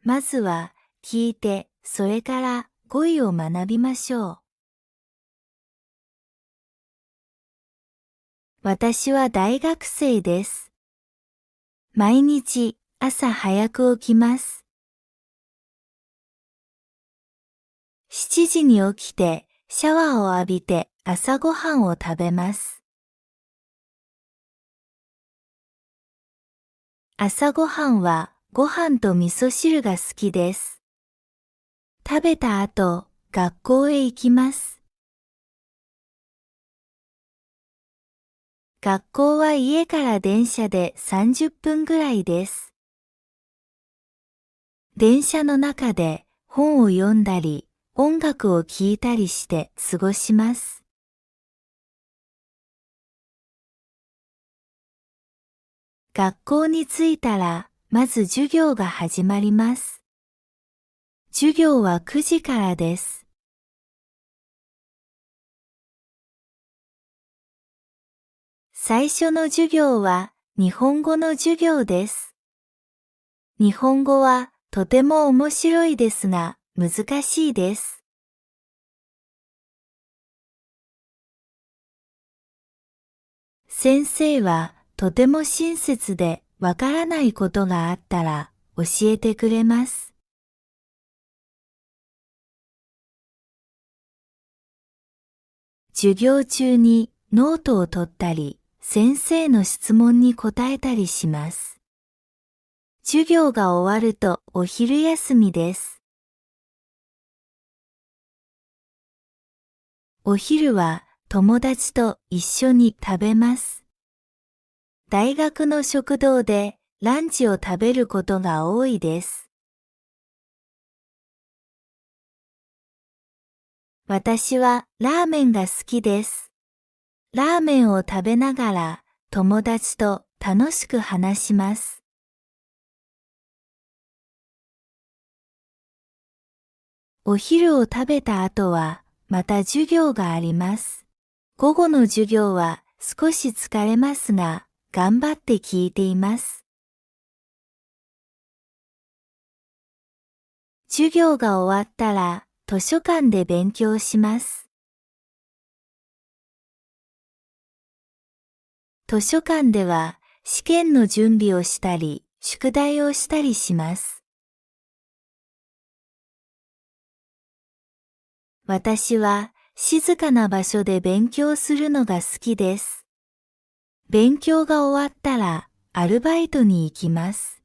まずは聞いて、それから語彙を学びましょう。私は大学生です。毎日朝早く起きます。7時に起きてシャワーを浴びて朝ごはんを食べます。朝ごはんはご飯と味噌汁が好きです。食べた後、学校へ行きます。学校は家から電車で30分ぐらいです。電車の中で本を読んだり、音楽を聴いたりして過ごします。学校に着いたら、まず授業が始まります。授業は9時からです。最初の授業は日本語の授業です。日本語はとても面白いですが、難しいです。先生はとても親切でわからないことがあったら教えてくれます。授業中にノートを取ったり、先生の質問に答えたりします。授業が終わるとお昼休みです。お昼は友達と一緒に食べます。大学の食堂でランチを食べることが多いです。私はラーメンが好きです。ラーメンを食べながら友達と楽しく話します。お昼を食べた後はまた授業があります。午後の授業は少し疲れますが、頑張って聞いています。授業が終わったら図書館で勉強します。図書館では試験の準備をしたり、宿題をしたりします。私は静かな場所で勉強するのが好きです。勉強が終わったらアルバイトに行きます。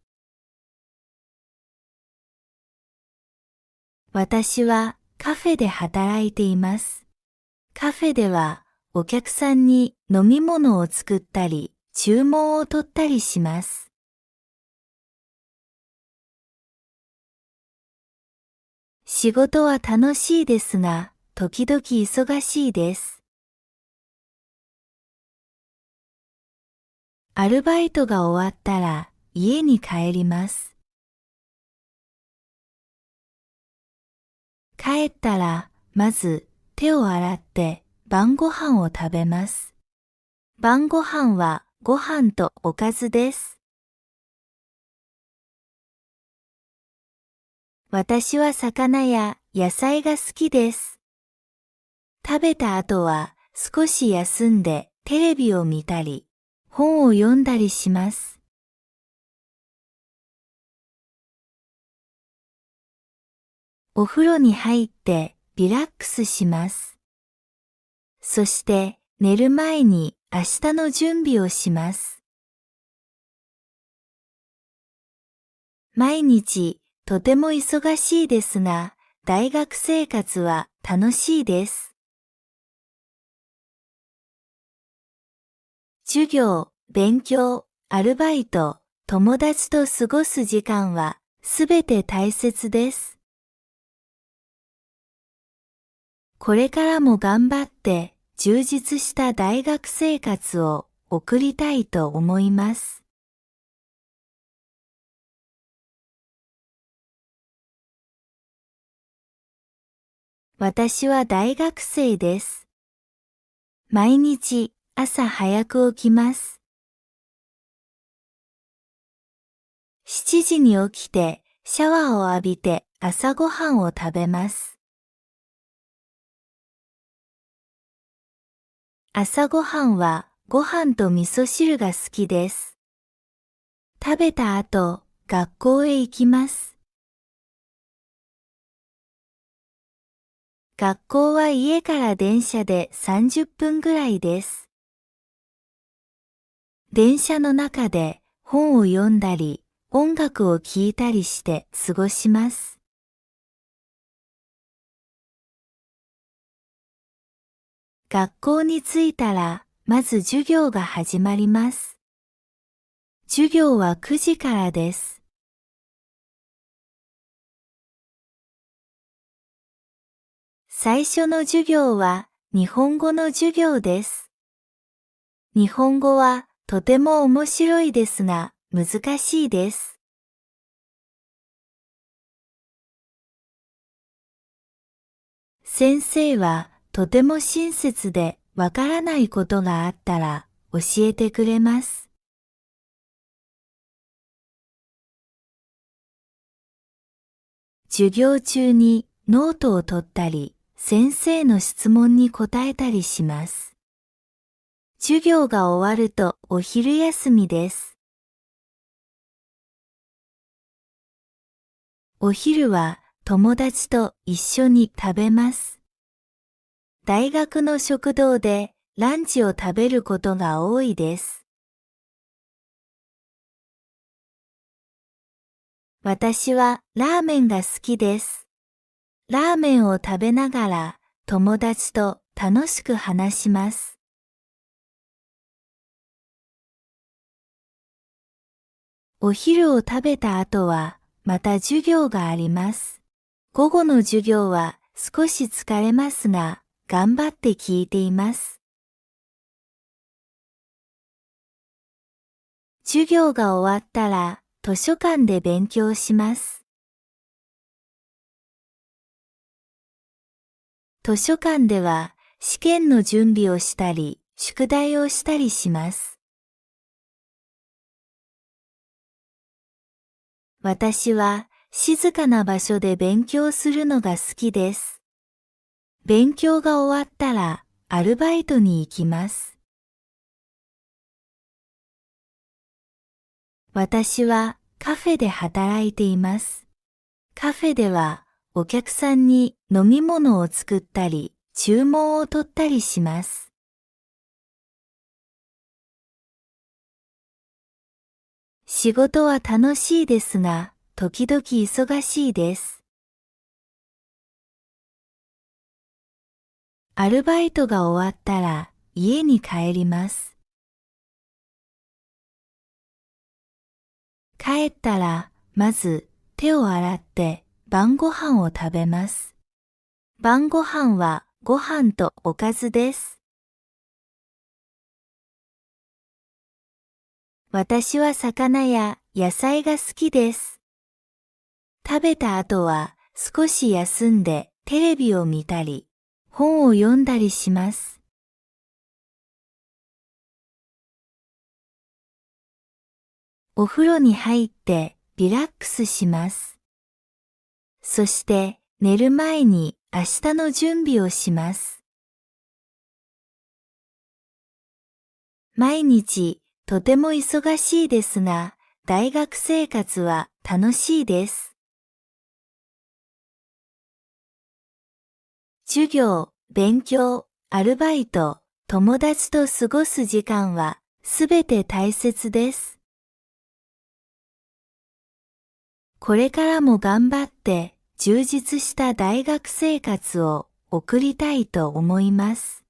私はカフェで働いています。カフェではお客さんに飲み物を作ったり、注文を取ったりします。仕事は楽しいですが、時々忙しいです。アルバイトが終わったら家に帰ります。帰ったら、まず手を洗って晩ご飯を食べます。晩ご飯はご飯とおかずです。私は魚や野菜が好きです。食べた後は少し休んでテレビを見たり、本を読んだりします。お風呂に入ってリラックスします。そして寝る前に明日の準備をします。毎日とても忙しいですが、大学生活は楽しいです。授業、勉強、アルバイト、友達と過ごす時間はすべて大切です。これからも頑張って充実した大学生活を送りたいと思います。私は大学生です。毎日朝早く起きます。7時に起きてシャワーを浴びて朝ごはんを食べます。朝ごはんはご飯と味噌汁が好きです。食べた後、学校へ行きます。学校は家から電車で30分ぐらいです。電車の中で本を読んだり、音楽を聴いたりして過ごします。学校に着いたら、まず授業が始まります。授業は9時からです。最初の授業は日本語の授業です。日本語はとても面白いですが、難しいです。先生はとても親切でわからないことがあったら教えてくれます。授業中にノートを取ったり、先生の質問に答えたりします。授業が終わるとお昼休みです。お昼は友達と一緒に食べます。大学の食堂でランチを食べることが多いです。私はラーメンが好きです。ラーメンを食べながら友達と楽しく話します。お昼を食べた後はまた授業があります。午後の授業は少し疲れますが、頑張って聞いています。授業が終わったら図書館で勉強します。図書館では試験の準備をしたり、宿題をしたりします。私は静かな場所で勉強するのが好きです。勉強が終わったらアルバイトに行きます。私はカフェで働いています。カフェではお客さんに飲み物を作ったり、注文を取ったりします。仕事は楽しいですが、時々忙しいです。アルバイトが終わったら家に帰ります。帰ったら、まず手を洗って晩ご飯を食べます。晩ご飯はご飯とおかずです。私は魚や野菜が好きです。食べた後は少し休んでテレビを見たり、本を読んだりします。お風呂に入ってリラックスします。そして寝る前に明日の準備をします。毎日とても忙しいですが、大学生活は楽しいです。授業、勉強、アルバイト、友達と過ごす時間はすべて大切です。これからも頑張って充実した大学生活を送りたいと思います。